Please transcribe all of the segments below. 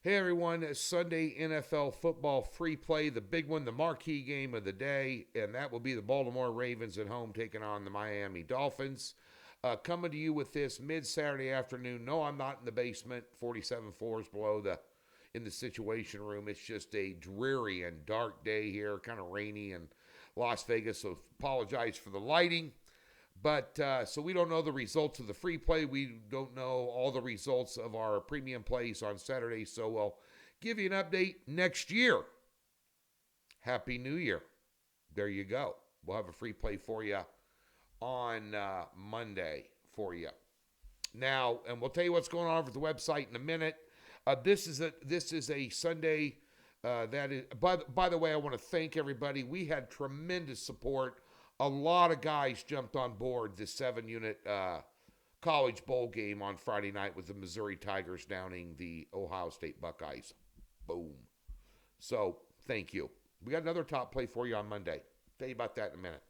Hey everyone, it's Sunday NFL football free play, the big one, the marquee game of the day, and that will be the Baltimore Ravens at home taking on the Miami Dolphins. Coming to you with this mid-Saturday afternoon. No, I'm not in the basement, 47 floors below in the Situation Room. It's just a dreary and dark day here, kind of rainy in Las Vegas, so apologize for the lighting. But so we don't know the results of the free play. We don't know all the results of our premium plays on Saturday. So we'll give you an update next year. Happy New Year. There you go. We'll have a free play for you on Monday for you. Now, and we'll tell you what's going on over the website in a minute. This is a Sunday that is. By the way, I want to thank everybody. We had tremendous support. A lot of guys jumped on board this 7-unit college bowl game on Friday night with the Missouri Tigers downing the Ohio State Buckeyes. Boom. So, thank you. We got another top play for you on Monday. Tell you about that in a minute.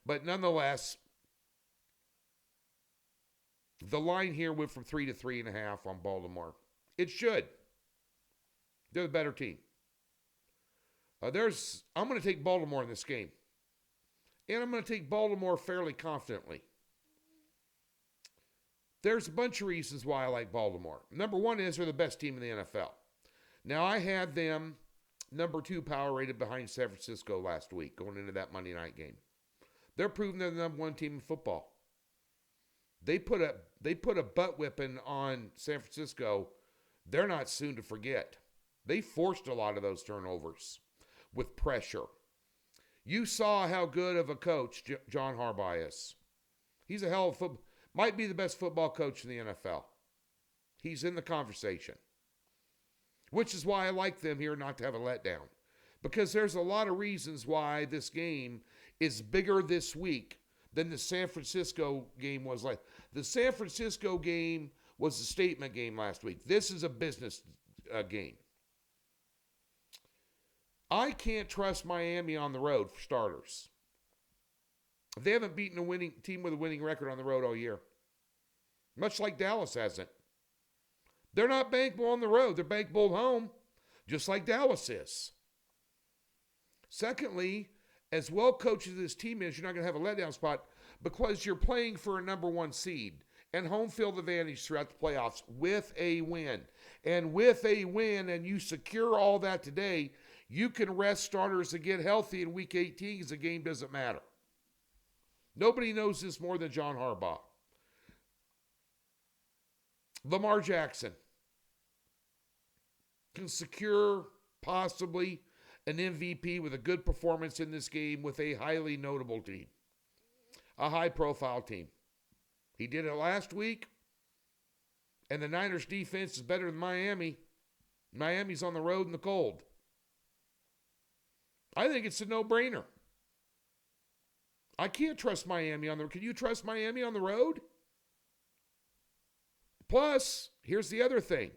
But nonetheless, the line here went from 3 to 3.5 on Baltimore. It should. They're the better team. I'm going to take Baltimore in this game. And I'm going to take Baltimore fairly confidently. There's a bunch of reasons why I like Baltimore. Number one is they're the best team in the NFL. Now, I had them number 2 power rated behind San Francisco last week going into that Monday night game. They're proving they're the number 1 team in football. They put a butt whipping on San Francisco. They're not soon to forget. They forced a lot of those turnovers with pressure. You saw how good of a coach John Harbaugh is. He's a hell of a football, might be the best football coach in the NFL. He's in the conversation. Which is why I like them here not to have a letdown. Because there's a lot of reasons why this game is bigger this week than the San Francisco game was. Like the San Francisco game was a statement game last week. This is a business game. I can't trust Miami on the road for starters. They haven't beaten a winning team with a winning record on the road all year. Much like Dallas hasn't. They're not bankable on the road. They're bankable at home, just like Dallas is. Secondly, as well coached as this team is, you're not going to have a letdown spot because you're playing for a number 1 seed and home field advantage throughout the playoffs with a win. And with a win, and you secure all that today, you can rest starters and get healthy in Week 18 because the game doesn't matter. Nobody knows this more than John Harbaugh. Lamar Jackson can secure possibly an MVP with a good performance in this game with a highly notable team, a high-profile team. He did it last week, and the Niners' defense is better than Miami. Miami's on the road in the cold. I think it's a no-brainer. I can't trust Miami on the road. Can you trust Miami on the road? Plus, here's the other thing.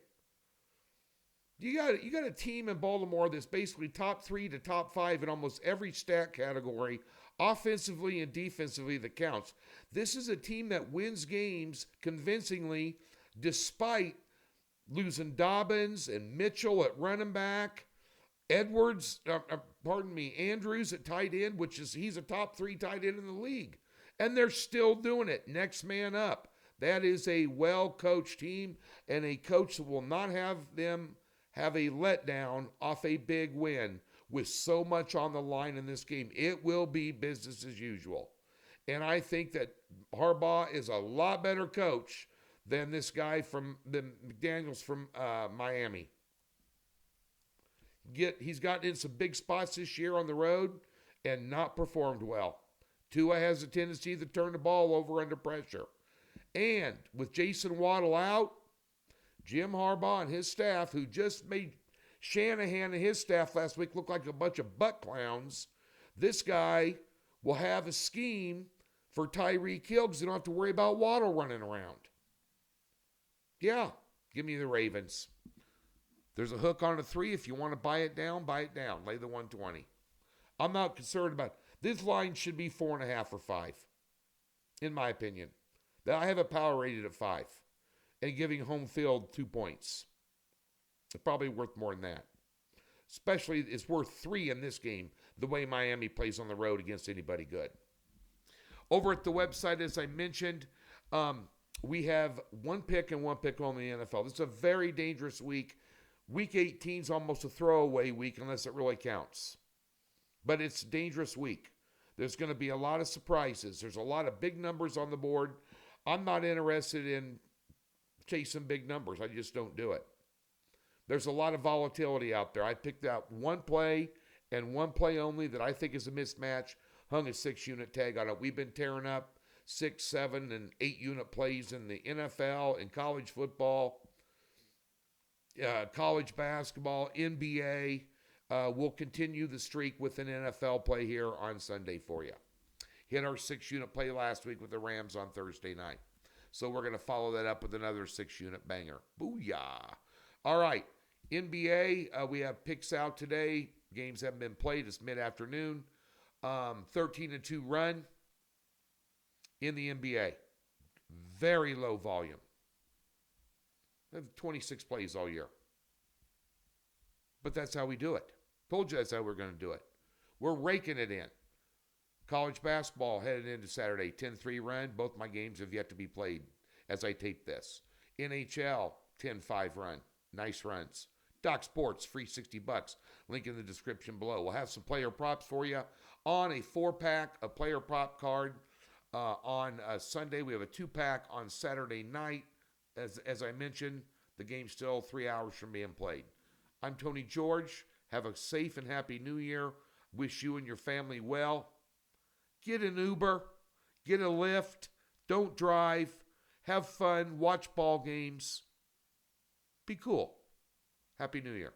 You got a team in Baltimore that's basically top 3 to top 5 in almost every stat category, offensively and defensively, that counts. This is a team that wins games convincingly despite losing Dobbins and Mitchell at running back. Andrews at tight end, he's a top 3 tight end in the league. And they're still doing it. Next man up. That is a well-coached team and a coach that will not have them have a letdown off a big win with so much on the line in this game. It will be business as usual. And I think that Harbaugh is a lot better coach than this guy than McDaniels from Miami. He's gotten in some big spots this year on the road and not performed well. Tua has a tendency to turn the ball over under pressure. And with Jason Waddle out, Jim Harbaugh and his staff, who just made Shanahan and his staff last week look like a bunch of butt clowns, this guy will have a scheme for Tyreek Hill because they don't have to worry about Waddle running around. Yeah, give me the Ravens. There's a hook on a 3. If you want to buy it down, buy it down. Lay the 120. I'm not concerned about it. This line should be 4.5 or 5, in my opinion. I have a power rated at 5 and giving home field 2 points. It's probably worth more than that. Especially, it's worth 3 in this game, the way Miami plays on the road against anybody good. Over at the website, as I mentioned, we have one pick and one pick only in the NFL. This is a very dangerous week. Week 18 is almost a throwaway week unless it really counts. But it's a dangerous week. There's going to be a lot of surprises. There's a lot of big numbers on the board. I'm not interested in chasing big numbers. I just don't do it. There's a lot of volatility out there. I picked out one play and one play only that I think is a mismatch. Hung a 6-unit tag on it. We've been tearing up 6, 7, and 8-unit plays in the NFL, in college football, college basketball, NBA. We'll continue the streak with an NFL play here on Sunday for you. Hit our 6-unit play last week with the Rams on Thursday night. So we're going to follow that up with another 6-unit banger. Booyah. All right. NBA, we have picks out today. Games haven't been played. It's mid-afternoon. 13-2 run in the NBA. Very low volume. 26 plays all year. But that's how we do it. Told you that's how we're going to do it. We're raking it in. College basketball headed into Saturday. 10-3 run. Both my games have yet to be played as I tape this. NHL, 10-5 run. Nice runs. Doc Sports, free $60. Link in the description below. We'll have some player props for you on a 4-pack, a player prop card on Sunday. We have a 2-pack on Saturday night. As I mentioned, the game's still 3 hours from being played. I'm Tony George. Have a safe and happy New Year. Wish you and your family well. Get an Uber. Get a Lyft. Don't drive. Have fun. Watch ball games. Be cool. Happy New Year.